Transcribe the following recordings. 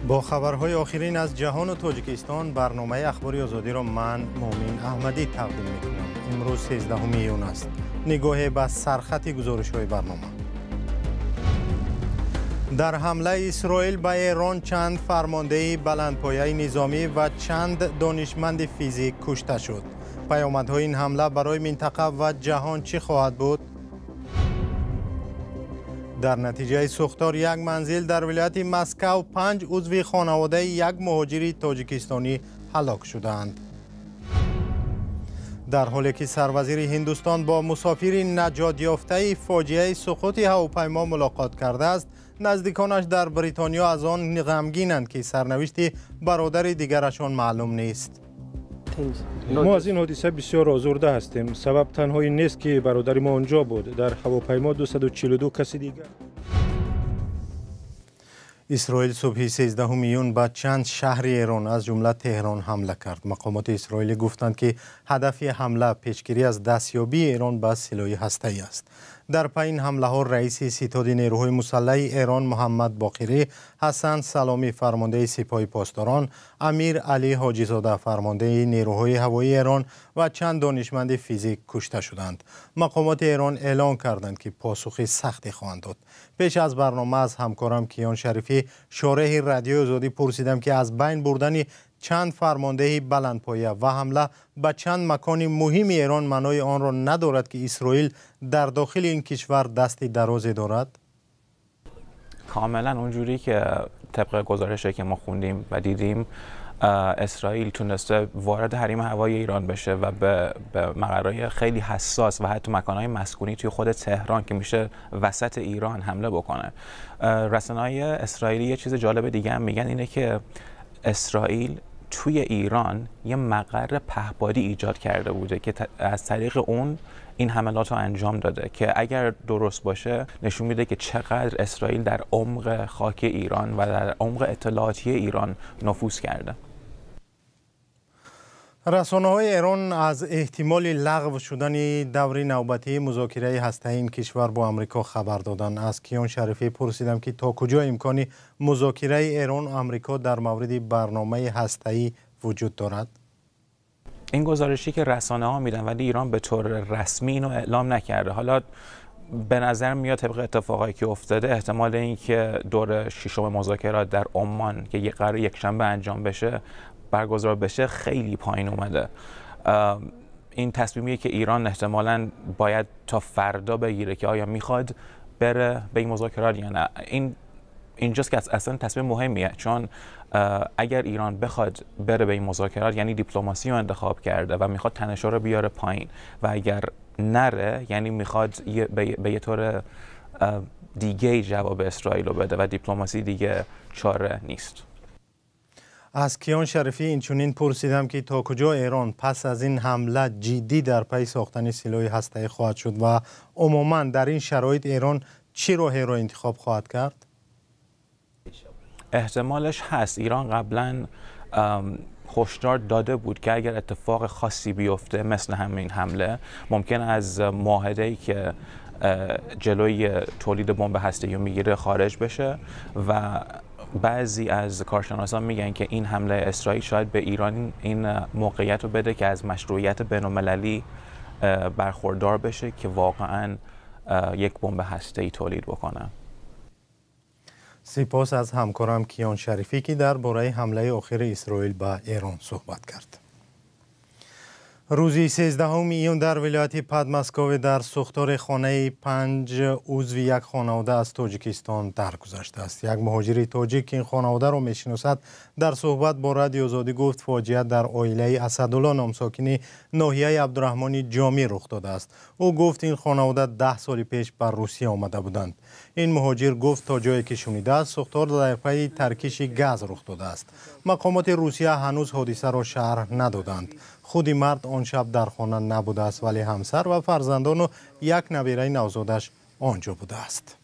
با خبرهای آخرین از جهان و تاجیکستان برنامه اخباری آزادی را من مومین احمدی تقدیم می‌کنم. امروز 13 میلیون است. نگاه به سرخط گزارش‌های برنامه. در حمله اسرائیل به ایران چند فرمانده بلندپایه نظامی و چند دانشمند فیزیک کشته شد. پیامدهای این حمله برای منطقه و جهان چه خواهد بود؟ در نتیجه سوختار یک منزل در ولایت مسکو 5 عضو خانواده یک مهاجر تاجیکستانی هلاک شدند. در حالی که سروزیر هندوستان با مسافر نجات یافته فاجعه سقوط هواپیما ملاقات کرده است، نزدیکانش در بریتانیا از آن غمگینند که سرنوشت برادر دیگرشان معلوم نیست. ما از این حادثه بسیار آزرده هستیم. سبب تنها این نیست که برادر ما آنجا بود. در هواپیما 242 کسی دیگر. اسرائیل صبح 13 میلیون به چند شهر ایران از جمله تهران حمله کرد. مقامات اسرائیلی گفتند که هدف حمله پیشگیری از دستیابی ایران به سلاح هسته‌ای است. در پی این حمله ها رئیس ستاد نیروهای مسلح ایران محمد باقری، حسن سلامی فرمانده سپاه پاسداران، امیر علی حاجی زاده فرمانده نیروهای هوایی ایران و چند دانشمند فیزیک کشته شدند. مقامات ایران اعلام کردند که پاسخ سختی خواهند داد. پیش از برنامه از همکارم کیان شریفی شارح رادیو آزادی پرسیدم که از بین بردن چند فرمانده بلندپایه و حمله به چند مکان مهم ایران معنای آن را ندارد که اسرائیل در داخل این کشور دستی درازی دارد؟ کاملا اونجوری که طبق گزارشی که ما خوندیم و دیدیم، اسرائیل تونسته وارد حریم هوایی ایران بشه و به مقرهای خیلی حساس و حتی مکانهای مسکونی توی خود تهران که میشه وسط ایران حمله بکنه. رسانه‌های اسرائیلی یه چیز جالب دیگه هم میگن، اینه که اسرائیل توی ایران یه مقر پهپادی ایجاد کرده بوده که از طریق اون این حملات رو انجام داده، که اگر درست باشه نشون میده که چقدر اسرائیل در عمق خاک ایران و در عمق اطلاعاتی ایران نفوذ کرده. رسانه‌های ایران از احتمال لغو شدن دور نوبتی مذاکره هسته‌ای این کشور با آمریکا خبر دادند. از کیان شریفی پرسیدم که تا کجا امکان مذاکره ایران و آمریکا در مورد برنامه هسته‌ای وجود دارد؟ این گزارشی که رسانه‌ها میدن ولی ایران به طور رسمی اینو اعلام نکرده. حالا به نظر میاد طبق اتفاقایی که افتاده احتمال اینکه دور ششم مذاکرات در عمان که قرار یکشنبه انجام بشه برگزار بشه خیلی پایین اومده. این تصمیمیه که ایران احتمالاً باید تا فردا بگیره که آیا میخواد بره به این مذاکرات یا نه. اینجاست که اصلا تصمیم مهمیه، چون اگر ایران بخواد بره به این مذاکرات یعنی دیپلماسی رو انتخاب کرده و میخواد تنش‌ها رو بیاره پایین، و اگر نره یعنی میخواد به یه طور دیگه جواب اسرائیل رو بده و دیپلماسی دیگه چاره نیست. از کیان شریفی اینچنین پرسیدم که تا کجا ایران پس از این حمله جدی در پی ساختن سلاح هسته‌ای خواهد شد و عموما در این شرایط ایران چه راهی را انتخاب خواهد کرد؟ احتمالش هست. ایران قبلا هشدار داده بود که اگر اتفاق خاصی بیفته مثل همین حمله، ممکن از معاهده‌ای که جلوی تولید بمب هسته‌ای میگیره خارج بشه، و بعضی از کارشناسان میگن که این حمله اسرائیل شاید به ایران این موقعیت رو بده که از مشروعیت بین‌المللی برخوردار بشه که واقعاً یک بمب هسته‌ای تولید بکنه. سپاس از همکارم کیان شریفی که درباره حمله آخر اسرائیل به ایران صحبت کرد. روزی 13 میلیون در ولایت پدمسکو در سوختار خانه 5 عضو یک خانواده از تاجیکستان درگذشته است. یک مهاجر تاجیک این خانواده را میشناسد در صحبت با رادیو آزادی گفت فاجعه در عائله اسدالله نامساکن ناحیه عبدالرحمن جامی رخ داده است. او گفت این خانواده 10 سال پیش بر روسیه آمده بودند. این مهاجر گفت تا جایی که شنیده است سوختار در پی ترکیش گاز رخ داده است. مقامات روسیه هنوز حادثه را شرح ندادند. خود مرد آن شب در خانه نبوده است ولی همسر و فرزندان و یک نویره نوزادش آنجا بوده است.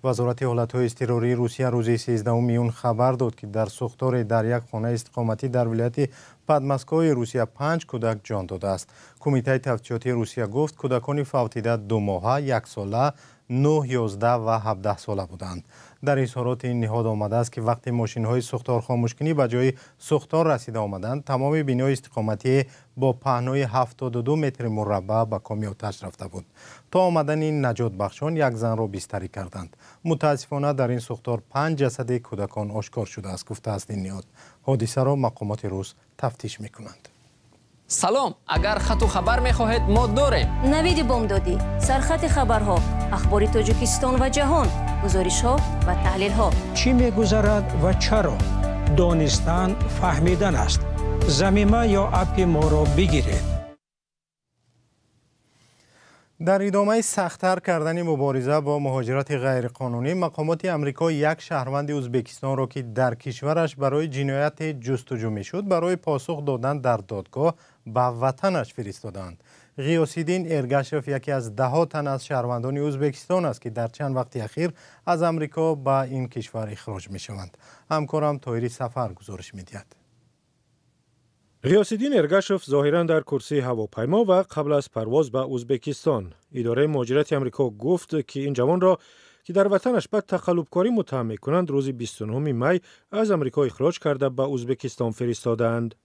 وزارت حالتهای اضطراری روسیه روز 13 میلیون خبر داد که در سوختار در یک خانه استقامتی در ولایت پدمسکوی روسیه 5 کودک جان داده است. کمیته تفتیشاتی روسیه گفت کودکان فوتیده 2 ماهه، 1 ساله، 9، 11 و 17 ساله بودند. در اظهارات این نهاد آمده است که وقتی ماشین‌های سوختار خاموشکنی به جای سوختار رسیده آمدند، تمام بینای استقامتی با پهنای 72 متر مربع به کامی آتش رفته بود. تا آمدن این نجات بخشان یک زن را بستری کردند. متاسفانه در این سوختار 5 جسد کودکان آشکار شده است، گفته است این نهاد. حادثه را مقامات روس تفتیش می‌کنند. سلام، اگر خط و خبر می‌خواهید ما داریم. نوید بامدادی، سرخط خبرها، اخبار تاجیکستان و جهان، گزارش‌ها و تحلیل‌ها. چی می‌گذرد و چرا؟ دانستن فهمیدن است. ضمیمه یا اپ ما را بگیرید. در ادامه سخت‌تر کردن مبارزه با مهاجرت غیرقانونی، مقامات امریکا یک شهروند ازبکستان را که در کشورش برای جنایت جستجو می‌شد برای پاسخ دادن در دادگاه به وطنش فرستادند. غیاس‌الدین ارگشف یکی از 10 تن از شهروندان ازبکستان است که در چند وقت اخیر از امریکا به این کشور اخراج می‌شوند. همکارم طاهری سفر گزارش می‌دهد. غیاس‌الدین ارگشف ظاهراً در کرسی هواپیما و قبل از پرواز به ازبکستان، اداره مهاجرت آمریکا گفت که این جوان را که در وطنش به تقلبکاری متهم می‌کنند روز 29 می از آمریکا اخراج کرده به ازبکستان فرستادند.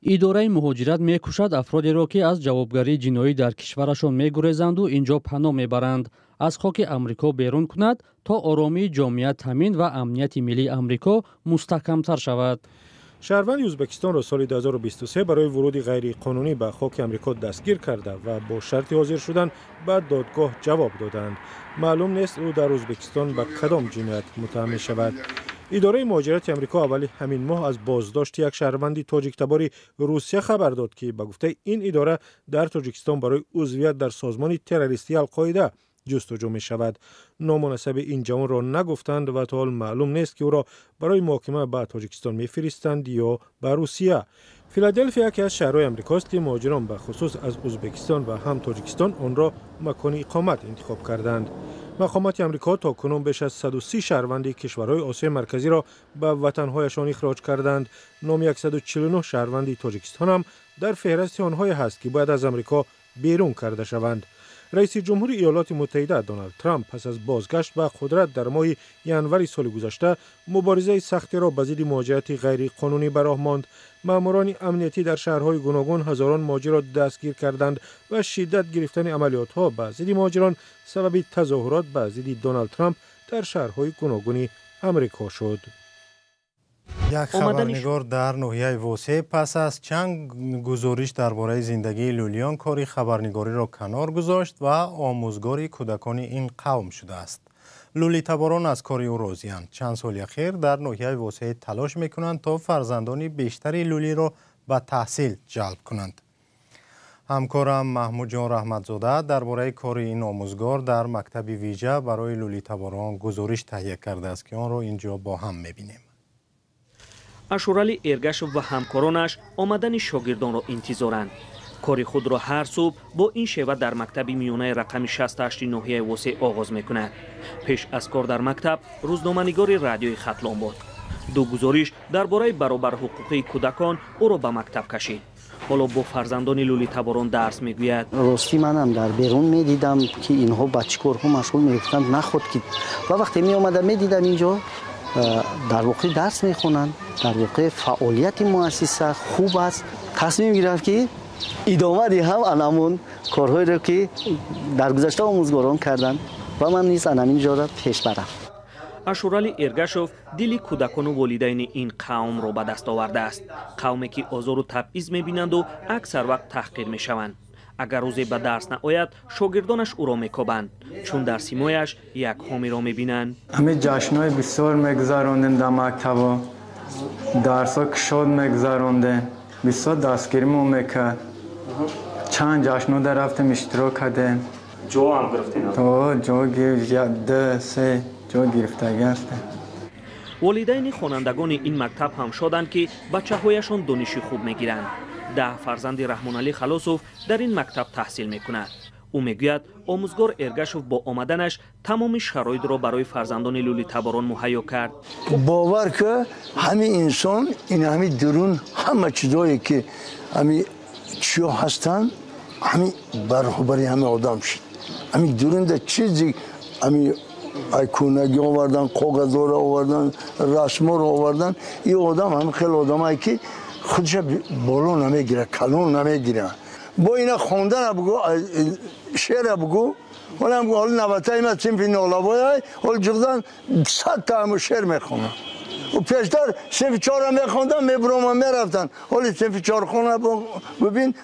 اداره مهاجرت می‌کوشد افرادی را که از جوابگری جنایی در کشورشان می‌گریزند و اینجا پناه می‌برند از خاک آمریکا بیرون کند تا آرامی جامعه تامین و امنیت ملی آمریکا مستحکم‌تر شود. شهروند ازبکستان را سال 2023 برای ورود غیر قانونی به خاک آمریکا دستگیر کرده و با شرط حاضر شدن به دادگاه جواب دادند. معلوم نیست او در ازبکستان به کدام جنایت متهم می شود. اداره مهاجرت آمریکا اولی همین ماه از بازداشت یک شهروند تاجیک تبار روسیه خبر داد که به گفته این اداره در تاجیکستان برای عضویت در سازمان تروریستی القاعده جستجو می شود. نامناسب این جوان را نگفتند و تا حال معلوم نیست که او را برای محاکمه به تاجیکستان می فرستند یا به روسیه. فیلادلفیا یکی از شهرهای آمریکاست که مهاجران به خصوص از ازبکستان و هم تاجیکستان آن را مکان اقامت انتخاب کردند. مقامات آمریکا تا کنون بیش از 130 شهروند کشورهای آسیای مرکزی را به وطنهایشان اخراج کردند. نام 149 شهروند تاجیکستان هم در فهرست آنهای هست که باید از آمریکا بیرون کرده شوند. رئیس جمهور ایالات متحده دونالد ترامپ پس از بازگشت به قدرت در ماه ژانویه سال گذشته مبارزه سختی را به ضد مهاجرت غیر قانونی به راه ماند. ماموران امنیتی در شهرهای گوناگون هزاران مهاجر را دستگیر کردند و شدت گرفتن عملیات‌ها به ضد مهاجران سبب تظاهرات به ضد دونالد ترامپ در شهرهای گوناگون آمریکا شد. یک خبرنگار در ناحیه واسه پس از چند گزارش درباره زندگی لولیان کاری خبرنگاری را کنار گذاشت و آموزگاری کودکان این قوم شده است. لولی تباران از کاری او راضی‌اند. چند سال اخیر در ناحیه واسه تلاش می‌کنند تا فرزندان بیشتری لولی را به تحصیل جلب کنند. همکارم محمود جان رحمتزاده درباره کار این آموزگار در مکتب ویژه برای لولی تباران گزارش تهیه کرده است که آن را اینجا با هم می‌بینیم. اشورالی ارگشف و همکارانش آمدن شاگردان را انتظارند. کاری خود را هر صبح با این شیوه در مکتب میانه رقم 68 ناحیه واسع آغاز میکند. پیش از کار در مکتب روزنامه‌نگار رادیوی ختلان بود. دو گزارش درباره برابر حقوق کودکان او را به مکتب کشید. حالا با فرزندان لولی تباران درس میگوید. راستی منم در بیرون میدیدم که اینها بچه کارها مشغول میگفتند نخود که و وقتی می آمدم میدیدم اینجا در واقع درس میخونند، در واقع فعالیت مؤسسه خوب است. تصمیم گرفت که ادامه دهم انمون کارهایی را که در گذشته آموزگاران کردند و من نیز انمین جا را پیش برم. اشورالی ارگشف دلی کودکان و والدین این قوم را به دست آورده است. قومی که آزار و تبعیض میبینند و اکثر وقت تحقیر میشوند. اگر روزی به درس نآید شاگردانش او را میکوبند، چون در سیمایش یک حامی را میبینند. همه جشن‌های بسیار میگذراندیم در مکتب، درس‌ها کشاد میگذراندیم، بسیار دستگیریمون میکرد. چند جشن‌ها در رفتیم اشتراک کردیم. جا هم گرفتین؟ جا گرفته، سه جا گرفتگی هستیم. والدین خوانندگان این مکتب هم شدند که بچه‌هایشان دانش خوب میگیرند. 10 فرزند رحمان علی خلاصوف در این مکتب تحصیل میکند. او میگوید آموزگار ارگشف با آمدنش تمام شرایط را برای فرزندان لولی تباران مهیا کرد. باور که همین انسان این همین درون همه چیزایی که همین چیا هستن همین برای همه آدم شد. همین درون در چیزی همین ایکونگی آوردن، کاغذها را آوردن، رسما را آوردن. این آدم هم خیلی آدمایی که خودش بالا نمیگیره، کلون نمیگیره. با اینا خواندن بگو، شعر بگو، حالا هم حال نوتای ما صنف نالوای حال جغدان 100 تا هم شعر میخونن. و پیشتر صنف 4 هم میخوندن، میبرم هم میرفتن. حالی صنف 4 خونه ببین.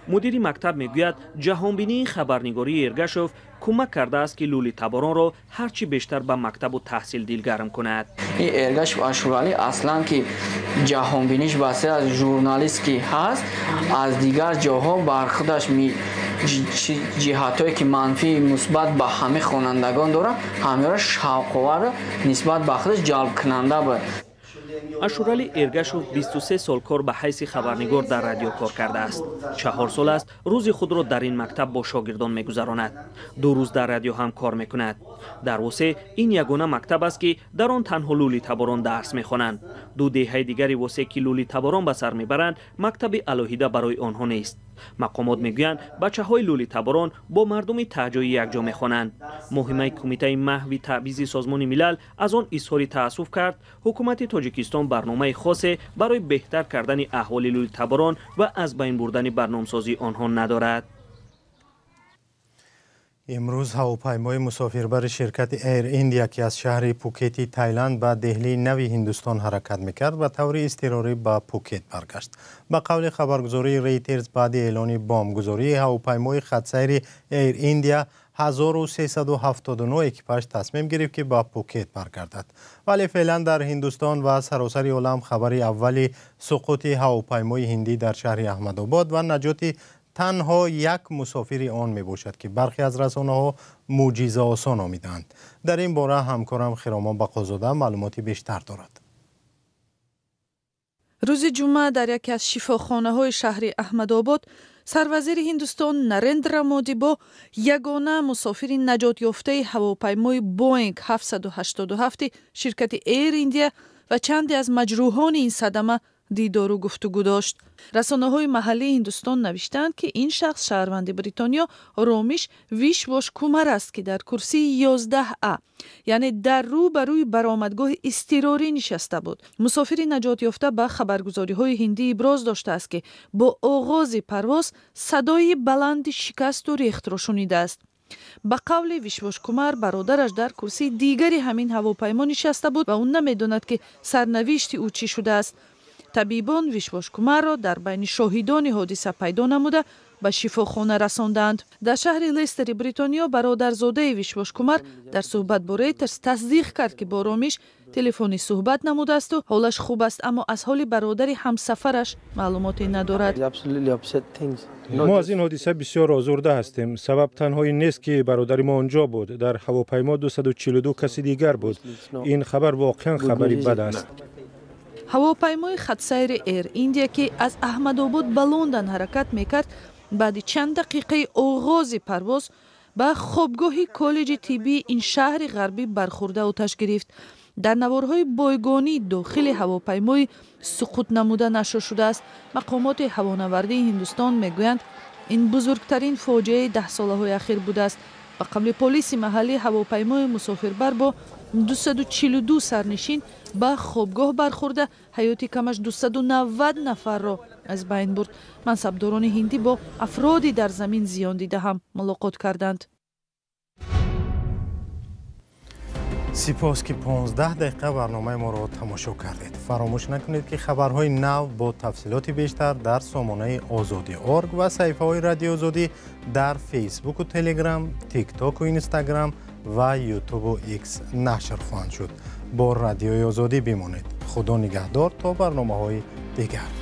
مدیر مکتب میگوید جهانبینی خبرنگاری ارگشوف کمک کرده است که لولی تباران را هرچی بیشتر به مکتب و تحصیل دلگرم کند. این ارگشوف اشورالی اصلا که جهانبینیش بسته از ژورنالیست که هست، از دیگر جاها بر خودش جهاتایی که منفی مثبت به همه خوانندگان داره، همه را شوق‌آور نسبت به خودش جلب کننده بود. اشورالی ارگشوف 23 سال کار به حیث خبرنگار در رادیو کار کرده است. 4 سال است روز خود را در این مکتب با شاگردان میگذراند. 2 روز در رادیو هم کار میکند. در وسه این یگانه مکتب است که در آن تنها لولی تباران درس میخوانند. 2 دهه دیگری وسه که لولی تباران به سر میبرند، مکتب الهیده برای آنها نیست. مقامات میگویند بچه‌های لولی تباران با مردم تهجوی یکجا میخوانند. مهمه کمیته محو تعویض سازمان ملل از آن اظهار تأسف کرد. حکومت تاجیکستان برنامه خاصی برای بهتر کردن احوال لولی تباران و از بین بردن برنامه‌سازی آنها ندارد. امروز هواپیمای مسافربر شرکت ایر ایندیا که از شهر پوکتی تایلند به دهلی نوی هندوستان حرکت میکرد و طور اضطراری به پوکت برگشت. به قول خبرگزاری ریترز بعد اعلان بمبگذاری هواپیمای خطسیر ایر ایندیا 1379 اکیپاژ تصمیم گرفت که به پوکت برگردد. ولی فعلا در هندوستان و سراسر عالم خبر اولی سقوط هواپیمای هندی در شهر احمدآباد و نجات تنها یک مسافر آن می باشد که برخی از رسانه ها معجزه آسا نامیدند. در این باره همکارم خرامان بقازاده معلوماتی بیشتر دارد. روز جمعه در یکی از شفاخانه های شهر احمدآباد سروزیر هندوستان نریندرا مودی با یگانه مسافر نجات یافته هواپیمای بوینگ 787 شرکت ایر ایندیا و چندی از مجروحان این صدمه دیدار و گفتگو داشت. رسانه‌های محلی هندوستان نوشتند که این شخص شهروند بریتانیا رامیش ویشواش کومار است که در کرسی 11A یعنی در روبروی برآمدگاه اضطراری نشسته بود. مسافر نجات یافته به خبرگزاری‌های هندی ابراز داشته است که با آغاز پرواز صدای بلند شکست و ریخت را شنیده است. به قول ویشواش کومار برادرش در کرسی دیگری همین هواپیما نشسته بود و اون نمی‌داند که سرنوشت او چی شده است. طبیبان ویشواش کومار را در بین شاهدان حادثه پیدا نموده به شفاخانه رساندند. در شهر لستر بریتانیا برادرزاده ویشواش کومار در صحبت با ریترز تصدیق کرد که با رامیش تلفنی صحبت نموده است و حالش خوب است، اما از حال برادر همسفرش معلوماتی ندارد. ما از این حادثه بسیار آزرده هستیم. سبب تنهایی نیست که برادر ما آنجا بود. در هواپیما 242 کسی دیگر بود. این خبر واقعا خبری بد است. هواپیمای خطسیر ایر ایندیا که از احمدآباد به لندن حرکت میکرد بعد چند دقیقه آغاز پرواز به خوابگاه کالج طبی این شهر غربی برخورده آتش گرفت. در نوارهای بایگانی داخل هواپیمای سقوط نموده نشر شده است. مقامات هوانوردی هندوستان میگویند این بزرگترین فاجعه 10 ساله اخیر بوده است. به قول پلیس محلی هواپیمای مسافربر با 242 سرنشین به خوابگاه برخورده حیات کمش 290 نفر را از بین برد. منصبداران هندی با افرادی در زمین زیان دیده هم ملاقات کردند. سپاس که 15 دقیقه برنامه ما را تماشا کردید. فراموش نکنید که خبرهای نو با تفصیلات بیشتر در سامانه آزادی.org و صفحه های رادیو آزادی در فیسبوک و تلگرام، تیک تاک و اینستاگرام و یوتیوب و ایکس نشر خواهند شد. با رادیوی آزادی بمانید. خدا نگهدار تا برنامه‌های دیگر.